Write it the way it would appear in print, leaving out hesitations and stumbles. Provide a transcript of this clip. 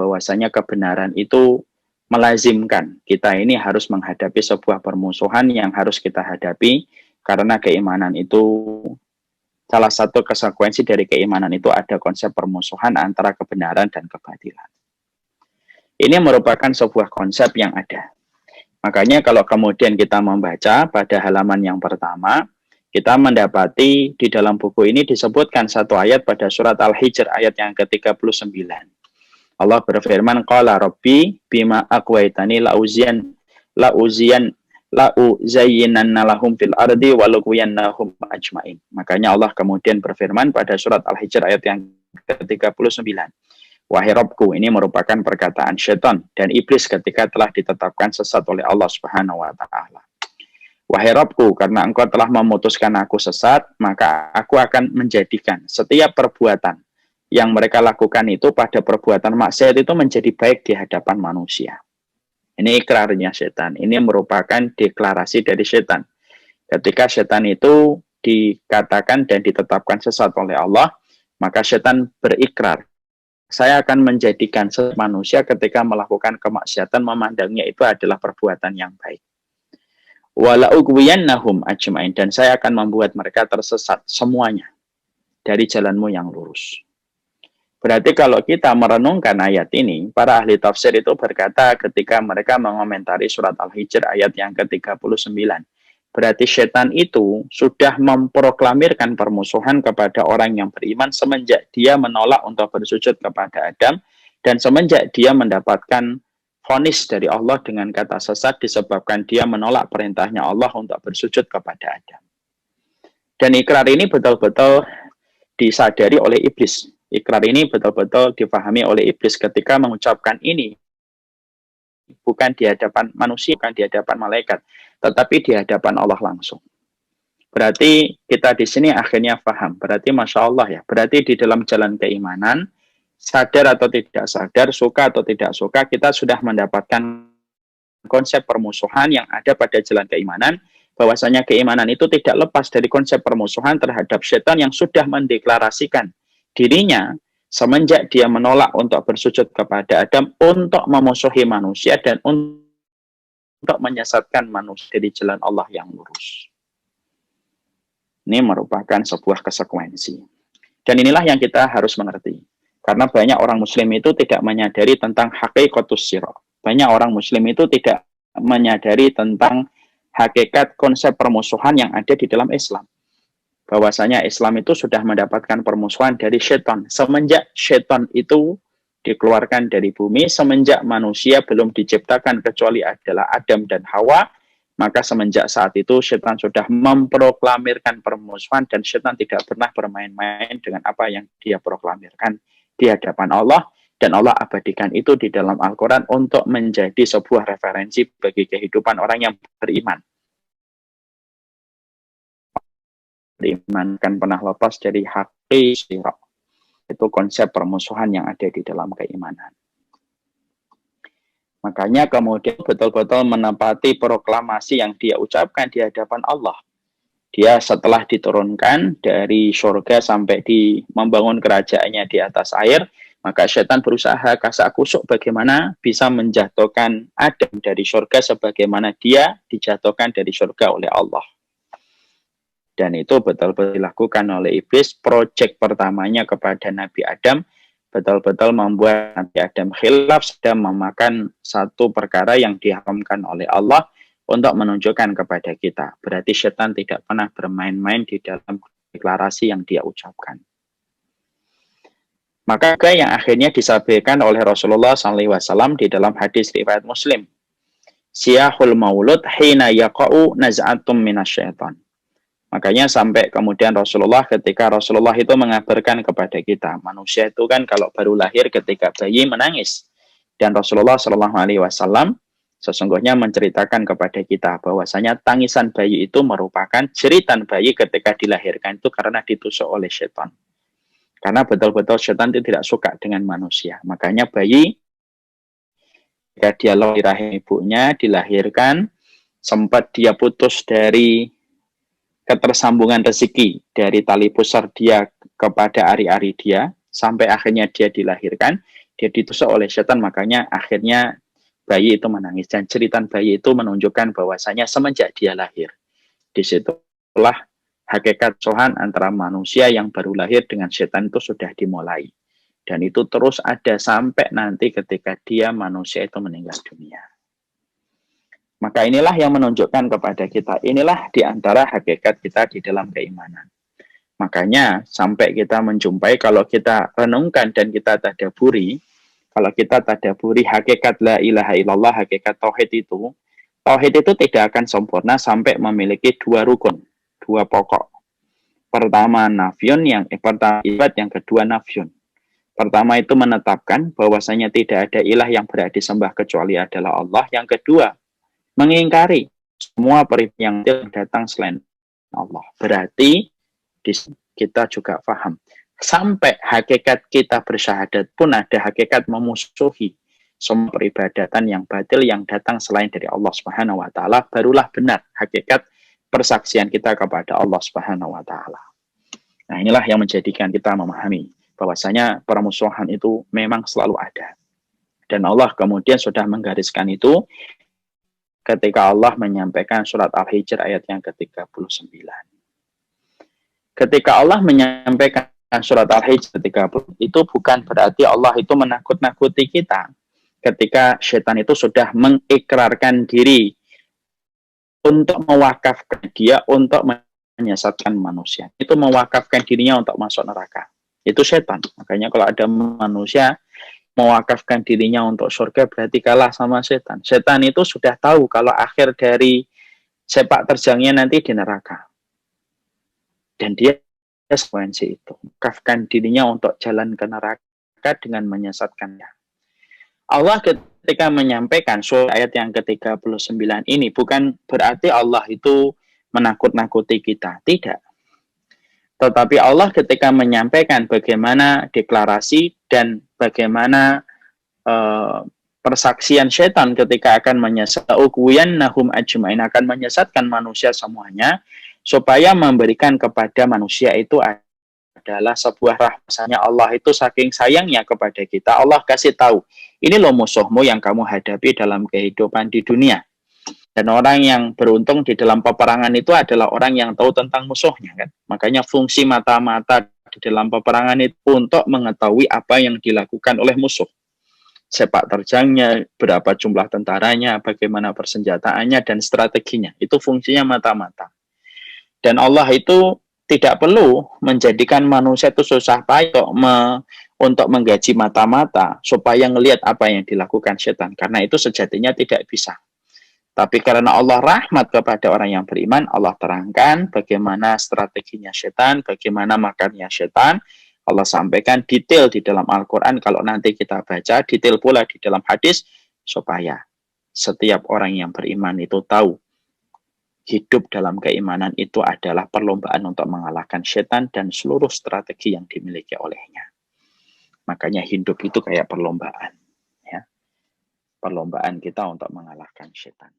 bahwasanya kebenaran itu melazimkan kita ini harus menghadapi sebuah permusuhan yang harus kita hadapi, karena keimanan itu salah satu konsekuensi dari keimanan itu ada konsep permusuhan antara kebenaran dan kebatilan. Ini merupakan sebuah konsep yang ada. Makanya kalau kemudian kita membaca pada halaman yang pertama, kita mendapati di dalam buku ini disebutkan satu ayat pada surat Al-Hijr ayat yang ke-39. Allah berfirman, qala rabbi bima aqwaitani la'uzayyinanna lahum fil ardi wa lughwiyannahum ajmain. Makanya Allah kemudian berfirman pada surat Al-Hijr ayat yang ke-39. Wahai Rabbku, ini merupakan perkataan syaitan dan iblis ketika telah ditetapkan sesat oleh Allah Subhanahu wa taala. Wahai Rabbku, karena engkau telah memutuskan aku sesat, maka aku akan menjadikan setiap perbuatan yang mereka lakukan itu pada perbuatan maksiat itu menjadi baik di hadapan manusia. Ini ikrarnya setan. Ini merupakan deklarasi dari setan. Ketika setan itu dikatakan dan ditetapkan sesat oleh Allah, maka setan berikrar, saya akan menjadikan manusia ketika melakukan kemaksiatan memandangnya itu adalah perbuatan yang baik. Wala ughwiyannahum ajmain, dan saya akan membuat mereka tersesat semuanya dari jalanmu yang lurus. Berarti kalau kita merenungkan ayat ini, para ahli tafsir itu berkata ketika mereka mengomentari surat Al-Hijr ayat yang ke-39, berarti setan itu sudah memproklamirkan permusuhan kepada orang yang beriman semenjak dia menolak untuk bersujud kepada Adam, dan semenjak dia mendapatkan vonis dari Allah dengan kata sesat disebabkan dia menolak perintahnya Allah untuk bersujud kepada Adam. Dan ikrar ini betul-betul disadari oleh iblis. Ikrar ini betul-betul difahami oleh iblis ketika mengucapkan ini. Bukan di hadapan manusia, bukan di hadapan malaikat, tetapi di hadapan Allah langsung. Berarti kita di sini akhirnya paham. Berarti Masya Allah ya. Berarti di dalam jalan keimanan, sadar atau tidak sadar, suka atau tidak suka, kita sudah mendapatkan konsep permusuhan yang ada pada jalan keimanan, bahwasanya keimanan itu tidak lepas dari konsep permusuhan terhadap setan yang sudah mendeklarasikan dirinya semenjak dia menolak untuk bersujud kepada Adam untuk memusuhi manusia dan untuk menyesatkan manusia di jalan Allah yang lurus. Ini merupakan sebuah konsekuensi. Dan inilah yang kita harus mengerti. Karena banyak orang muslim itu tidak menyadari tentang hakikatus sirah. Banyak orang muslim itu tidak menyadari tentang hakikat konsep permusuhan yang ada di dalam Islam. Bahwasanya Islam itu sudah mendapatkan permusuhan dari syaitan. Semenjak syaitan itu dikeluarkan dari bumi, semenjak manusia belum diciptakan kecuali adalah Adam dan Hawa, maka semenjak saat itu syaitan sudah memproklamirkan permusuhan dan syaitan tidak pernah bermain-main dengan apa yang dia proklamirkan di hadapan Allah, dan Allah abadikan itu di dalam Al-Quran untuk menjadi sebuah referensi bagi kehidupan orang yang beriman. Beriman kan pernah lepas dari haqi sirah. Itu konsep permusuhan yang ada di dalam keimanan. Makanya kemudian betul-betul menepati proklamasi yang dia ucapkan di hadapan Allah. Dia setelah diturunkan dari surga sampai membangun kerajaannya di atas air, maka syaitan berusaha kasak kusuk bagaimana bisa menjatuhkan Adam dari surga sebagaimana dia dijatuhkan dari surga oleh Allah. Dan itu betul-betul dilakukan oleh iblis. Proyek pertamanya kepada Nabi Adam betul-betul membuat Nabi Adam khilaf sedang memakan satu perkara yang diharamkan oleh Allah untuk menunjukkan kepada kita. Berarti setan tidak pernah bermain-main di dalam deklarasi yang dia ucapkan. Maka yang akhirnya disampaikan oleh Rasulullah SAW di dalam hadis riwayat Muslim. Siyahul maulud hina yaqa'u naz'atum minasyaitan. Makanya sampai kemudian Rasulullah, ketika Rasulullah itu mengabarkan kepada kita, manusia itu kan kalau baru lahir ketika bayi menangis. Dan Rasulullah SAW sesungguhnya menceritakan kepada kita bahwasanya tangisan bayi itu merupakan jeritan bayi ketika dilahirkan itu karena ditusuk oleh setan. Karena betul-betul setan itu tidak suka dengan manusia. Makanya bayi ketika dia lahir di rahim ibunya, dilahirkan, sempat dia putus dari ketersambungan rezeki dari tali pusar dia kepada ari-ari dia, sampai akhirnya dia dilahirkan. Dia ditusuk oleh setan, makanya akhirnya bayi itu menangis. Dan cerita bayi itu menunjukkan bahwasanya semenjak dia lahir, disitulah hakikat sohan antara manusia yang baru lahir dengan setan itu sudah dimulai. Dan itu terus ada sampai nanti ketika dia manusia itu meninggal dunia. Maka inilah yang menunjukkan kepada kita, inilah diantara hakikat kita di dalam keimanan. Makanya sampai kita menjumpai, kalau kita renungkan dan kita tadaburi, kalau kita tadaburi hakikat la ilaha illallah, hakikat tauhid itu tidak akan sempurna sampai memiliki dua rukun, dua pokok. Pertama nafyun, pertama ibad, yang kedua nafyun. Pertama itu menetapkan bahwasanya tidak ada ilah yang berhak disembah kecuali adalah Allah. Yang kedua, mengingkari semua peribad yang datang selain Allah. Berarti kita juga paham, sampai hakikat kita bersyahadat pun ada hakikat memusuhi semua peribadatan yang batil yang datang selain dari Allah Subhanahu wa taala, barulah benar hakikat persaksian kita kepada Allah Subhanahu wa taala. Nah, inilah yang menjadikan kita memahami bahwasanya permusuhan itu memang selalu ada. Dan Allah kemudian sudah menggariskan itu ketika Allah menyampaikan surat Al-Hijr ayat yang ke-39. Ketika Allah menyampaikan surat Al-Hijr 30, itu bukan berarti Allah itu menakut-nakuti kita. Ketika setan itu sudah mengikrarkan diri untuk mewakafkan dia untuk menyesatkan manusia. Itu mewakafkan dirinya untuk masuk neraka. Itu setan. Makanya kalau ada manusia mewakafkan dirinya untuk surga, berarti kalah sama setan. Setan itu sudah tahu kalau akhir dari sepak terjangnya nanti di neraka. Dan dia konsekuensi itu. Mewakafkan dirinya untuk jalan ke neraka dengan menyesatkannya. Allah ketika menyampaikan surat ayat yang ke-39 ini, bukan berarti Allah itu menakut-nakuti kita. Tidak. Tetapi Allah ketika menyampaikan bagaimana deklarasi dan bagaimana persaksian setan ketika akan nahum ajmain, akan menyesatkan manusia semuanya, supaya memberikan kepada manusia itu adalah sebuah rahmatnya. Allah itu saking sayangnya kepada kita, Allah kasih tahu, ini loh musuhmu yang kamu hadapi dalam kehidupan di dunia. Dan orang yang beruntung di dalam peperangan itu adalah orang yang tahu tentang musuhnya, kan? Makanya fungsi mata-mata di dalam peperangan itu untuk mengetahui apa yang dilakukan oleh musuh. Sepak terjangnya, berapa jumlah tentaranya, bagaimana persenjataannya, dan strateginya. Itu fungsinya mata-mata. Dan Allah itu tidak perlu menjadikan manusia itu susah payah untuk menggaji mata-mata supaya ngelihat apa yang dilakukan setan. Karena itu sejatinya tidak bisa. Tapi karena Allah rahmat kepada orang yang beriman, Allah terangkan bagaimana strateginya setan, bagaimana makarnya setan. Allah sampaikan detail di dalam Al-Quran, kalau nanti kita baca, detail pula di dalam hadis, supaya setiap orang yang beriman itu tahu, hidup dalam keimanan itu adalah perlombaan untuk mengalahkan setan dan seluruh strategi yang dimiliki olehnya. Makanya hidup itu kayak perlombaan. Ya. Perlombaan kita untuk mengalahkan setan.